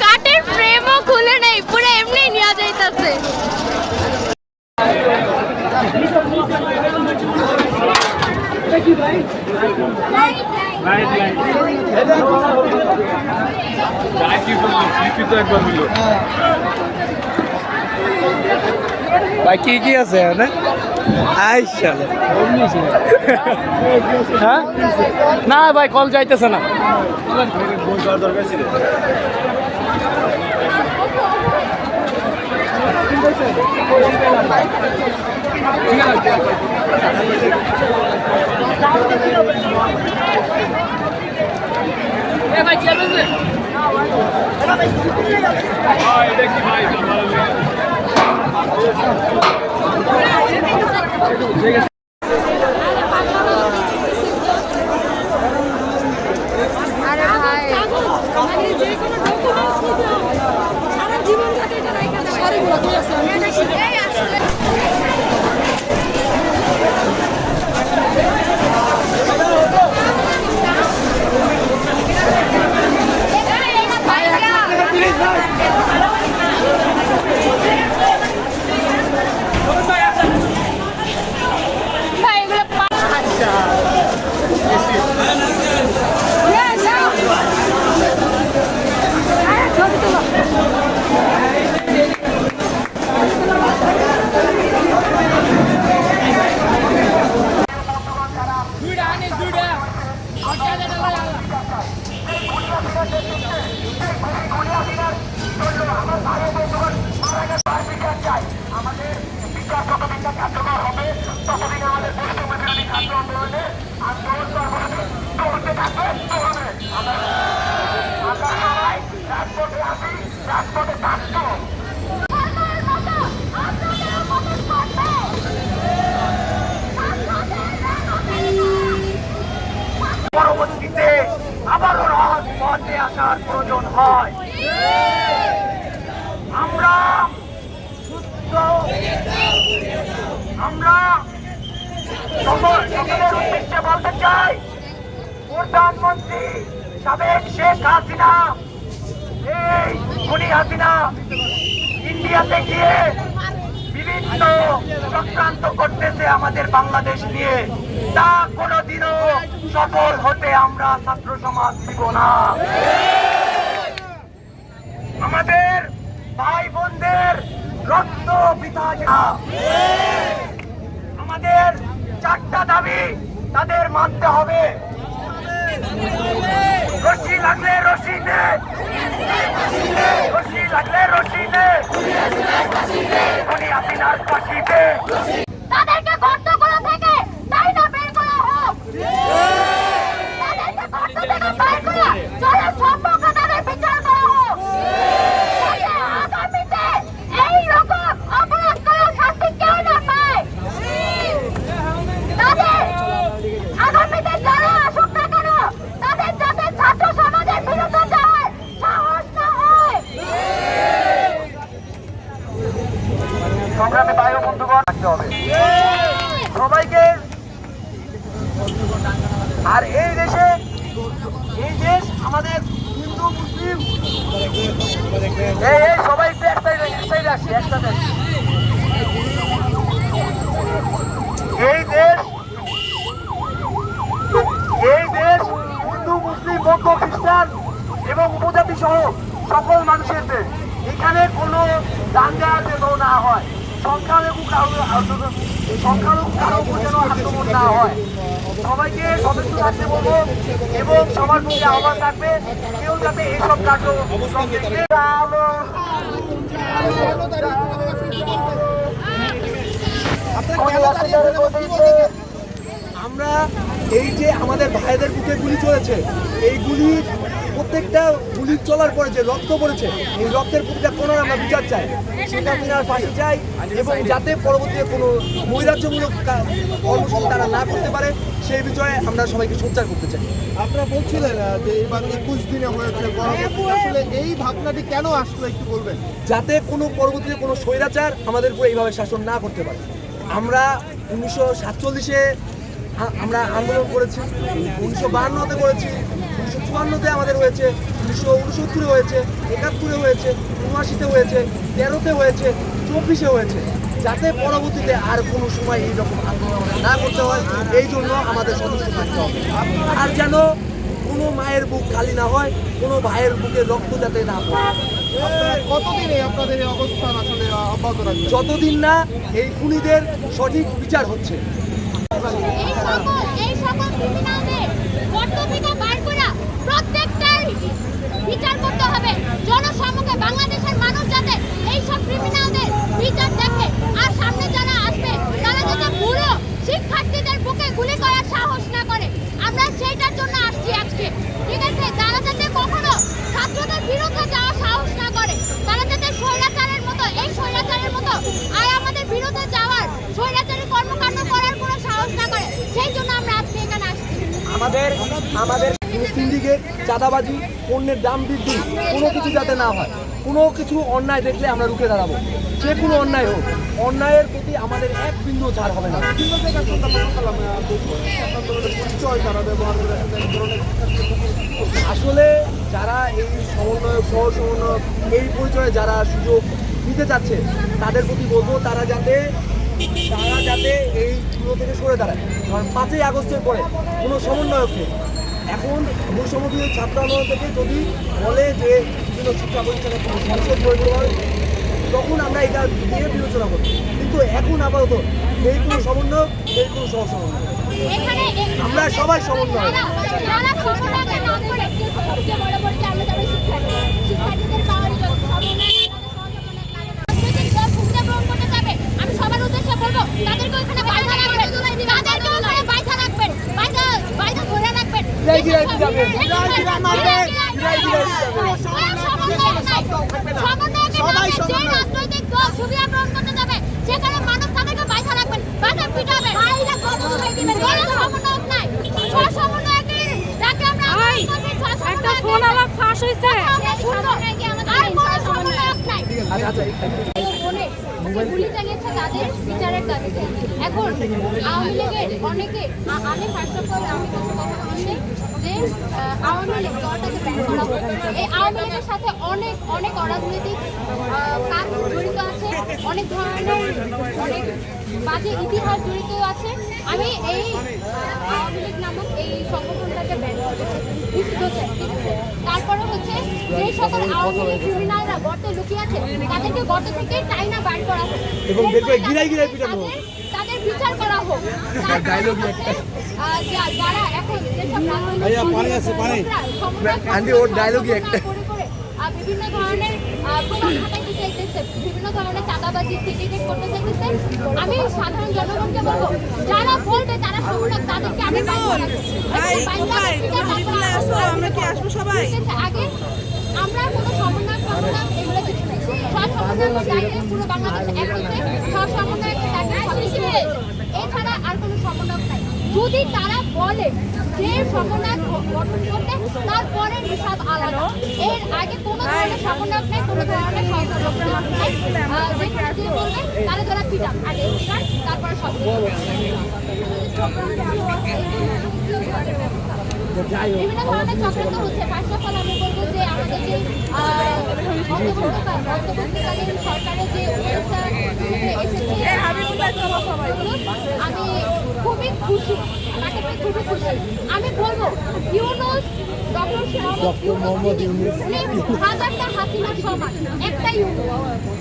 কাঠের ফ্রেমও খুলে নেই, পুরো এমনি নিয়ে যাইতেছে। ভাই কি কি আছে এখানে? হ্যাঁ না ভাই কল যাইতেছে না। পরবর্তীতে আবারও রাজপথে আসার প্রয়োজন হয়। আমরা সকলের উদ্দেশ্যে বলতে চাই, প্রধানমন্ত্রী সাবেক শেখ হাসিনা, এই খুনি হাসিনা ইন্ডিয়াতে গিয়ে বিভিন্ন চক্রান্ত করতেছে আমাদের বাংলাদেশ নিয়ে। তা কোনোদিনও সফল হতে আমরা ছাত্র সমাজ দিব না। আমাদের ভাই বোনদের রক্ত বৃথা না। আমাদের 4টা দাবি তাদের মানতে হবে। রশি লাগলে রশি নে, রশি লাগলে রশি নে, খুনি হাসিনার ফাঁসি দে। তাদেরকে গর্তগুলো থেকে তাই না বের করা হোক। তাদেরকে গর্ত থেকে বের করে জলের সম্পর্ক তাদের বিচার করা হোক। আগামীতে এইরকম অপরাধ করার শাস্তি কেউ না পায়। তাদের আগামীতে যারা আসুক না কেন, তাদের যাতে ছাত্র সমাজের বিরুদ্ধে যায় সাহস না হয়। সংগ্রামী ভাই ও বন্ধুগণ, রাখতে হবে সবাইকে। আর এই দেশ আমাদের হিন্দু মুসলিম সবাই একসাথে আসি, একসাথে। এই দেশ হিন্দু মুসলিম বৌদ্ধ খ্রিস্টান এবং উপজাতি সহ সকল মানুষের দেশ। এখানে কোনো দাঙ্গা যেন না হয়, সংখ্যালঘু কারো যেন আক্রমণ না হয়। সবাইকে সদস্য থাকতে বলবো এবং সবার প্রতি আহ্বান থাকবে, কেউ যাতে এইসব কার্য আমরা এই যে আমাদের ভাইদের বুকে গুলি চলেছে, এই গুলির প্রত্যেকটা গুলি চলার পরে যে রক্ত পড়েছে, এই রক্তের প্রতিটা কোণার আমরা বিচার চাই, শেখ হাসিনার ফাঁসি চাই, এবং যাতে পরবর্তীতে কোনো নৈরাজ্যমূলক কর্মসূচি তারা না করতে পারে সেই বিষয়ে আমরা সবাইকে সোচ্চার করতে চাই। আপনারা বলছিলেন যে এবার 21 দিনে হয়েছে, আসলে এই ভাবনাটি কেন আসলো একটু বলবেন? যাতে কোনো পরবর্তীতে কোনো স্বৈরাচার আমাদের উপর এইভাবে শাসন না করতে পারে। আমরা 1947-এ আমরা আন্দোলন করেছি, 1952-তে করেছি, 1954-তে আমাদের হয়েছে, 1969-এ হয়েছে, 71-এ হয়েছে, 79-তে হয়েছে, 13-তে হয়েছে, 24-এ হয়েছে। যাতে পরবর্তীতে আর কোনো সময় এইরকম আন্দোলন আমাদের না করতে হয়, এই জন্য আমাদের সদস্য থাকতে হবে। আর যেন কোনো মায়ের বুক খালি না হয়, কোনো ভাইয়ের বুকে রক্ত যাতে না পড়ে। কতদিনে আপনাদের এই অবস্থান আসলে অব্যাহত রাখবেন? যতদিন না এই খুনিদের সঠিক বিচার হচ্ছে। এই সকল ক্রিমিনালদের গর্ত থেকে বার করে প্রত্যেকটার বিচার করতে হবে জনসম্মুখে। বাংলাদেশের মানুষ যাতে এই সব ক্রিমিনালদের বিচার দেখে, আর সামনে যারা আসবে তারা যাতে পুরো শিক্ষার্থীদের বুকে গুলি করার সাহস না করে। আমরা সেইটার জন্য আসছি আজকে, ঠিক আছে? তারা যাতে কখনো ছাত্রদের বিরুদ্ধে যাওয়ার সাহস না করে, তারা যাতে স্বৈরাচারের মতো আর আমাদের বিরুদ্ধে যাওয়ার স্বৈরাচারী কর্মকাণ্ড করার কোনো সাহস না করে, সেই জন্য আমরা আজকে এখানে আসছি। আমাদের সিন্ডিকেট, চাঁদাবাজি, পণ্যের দাম বৃদ্ধি কোনো কিছু যাতে না হয়, কোনো কিছু অন্যায় দেখলে আমরা রুখে দাঁড়াবো, যে কোনো অন্যায় হোক। অন্যায়ের প্রতি আমাদের এক বিন্দু ছাড় হবে না। আসলে যারা এই সমন্বয়ক, সহ সমন্বয়ক, এই পরিচয়ে যারা সুযোগ নিতে চাচ্ছে তাদের প্রতি বলবো তারা যাতে এইগুলো থেকে সরে দাঁড়ায়। কারণ 5ই আগস্টের পরে কোনো সমন্বয়ক নেই। এখন বৈষম্যবিরোধী ছাত্র আন্দোলন থেকে যদি বলে যে বিভিন্ন শিক্ষা প্রতিষ্ঠানে কোনো সংসদ গড়ে তোলা হয়, তখন আমরা এটা দিয়ে বিবেচনা করব। কিন্তু এখন আপাতত এই কোনো সমন্বয়, এই কোনো সহসমন্বয়, আমরা সবাই সমন্বয়। যারা সমন্বয়কের নাম করে সবচেয়ে বড় বলতে আমরা যারা শিক্ষার্থীদের পাওয়ারই সমন্বয় ভূমিকা গ্রহণ করতে যাবে, আমি সবার উদ্দেশ্যে বলবো তাদেরকে ওইখানে বাইধা রাখবেন, বাইধা ধরে রাখবেন। রাজনৈতিক দল সুবিধা গ্রহণ করতে যাবে, সেখানে মানুষ তাদেরকে বাইধা রাখবেন, বাইধা পিটাবেন, সমন্বয়ক নাই। সমন্বয়কের ডাকে আমরা একটা ফোন আমার ফাঁস হয়েছে, আর কোনো সমন্বয়ক নাই। গুলি চালিয়েছে তাদের বিচারের দাবিতে। এখন আওয়ামী লীগের অনেকে, আমি ফার্স্ট অফ অল আমি কিছু কথা বলছি যে আওয়ামী লীগ দলটাকে ব্যান করা হবে। এই আওয়ামী লীগের সাথে অনেক অরাজনৈতিক কাজ জড়িত আছে, অনেক ধরনের অনেক বাজে ইতিহাস জড়িত আছে। আমি এই আওয়ামী লীগ নামক এই সংগঠনটাকে ব্যান করতে নিষিদ্ধ চাই, ঠিক আছে? তারপরে হচ্ছে যে সকল আওয়ামী লীগ ক্রিমিনালরা গর্তে লুকিয়ে আছে তাদেরকে গর্ত থেকে টাইনা বার করা হোক এবং গিরাই পিটানো হোক, তাদের বিচার করা হোক। যারা এখন যেসব বিভিন্ন ধরনের প্রভাব খাটাইতে চাইতেছে, বিভিন্ন ধরনের চাঁদাবাজি সিন্ডিকেট করতে চাইতেছে, আমি সাধারণ জনগণকে বলবো যারা বলবে তারা সমন্বয় তাদেরকে আমি আগে আমরা কোনো সমন্বয় এগুলো কিছু নেই। সব সমন্বয় দাঁড়িয়ে পুরো বাংলাদেশে এক হচ্ছে, সব সমন্বয় দাঁড়িয়ে এছাড়া আর কোনো সমন্বয় নাই। যদি তারা বলে যে সমন্বয় গঠন করতে, তারপরে হিসাব আলাদা। এর আগে কোনো ধরনের সমন্বয় নেই, কোনো ধরনের সহযোগিতা নেই। যে বলবে তারা যারা পিটান, আগে পিটান, তারপরে সব বিভিন্ন ধরনের চক্রান্ত হচ্ছে। ফার্স্ট অফ অল আমি বলবো যে আমাদের যে অন্তর্বর্তীকালীন সরকারের যে আমি খুবই খুশি, তাকে খুবই খুশি। আমি বলবো ইউনূস, ডক্টর মোহাম্মদ ইউনূস হাজারটা হাসিনার সমান একটা ইউনূস,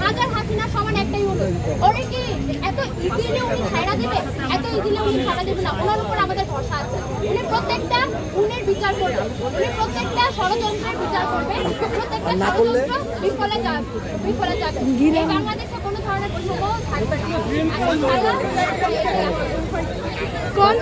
হাজার হাসিনার সমান একটা ইউনূস। ওরে কি এত ইজিলি উনি ছাইড়া দিবে? এত ইজিলি উনি ছাড়া দেবেন না, ওনার উপর আমাদের ভরসা আছে। উনি প্রত্যেকটা খুনের বিচার করবেন, উনি প্রত্যেকটা ষড়যন্ত্রের বিচার করবেন, প্রত্যেকটা ষড়যন্ত্র বিফলে যাবে। এই বাংলাদেশে কোনো ধরনের বৈষম্য থাকবে না। আর ইনশাআল্লাহ কোন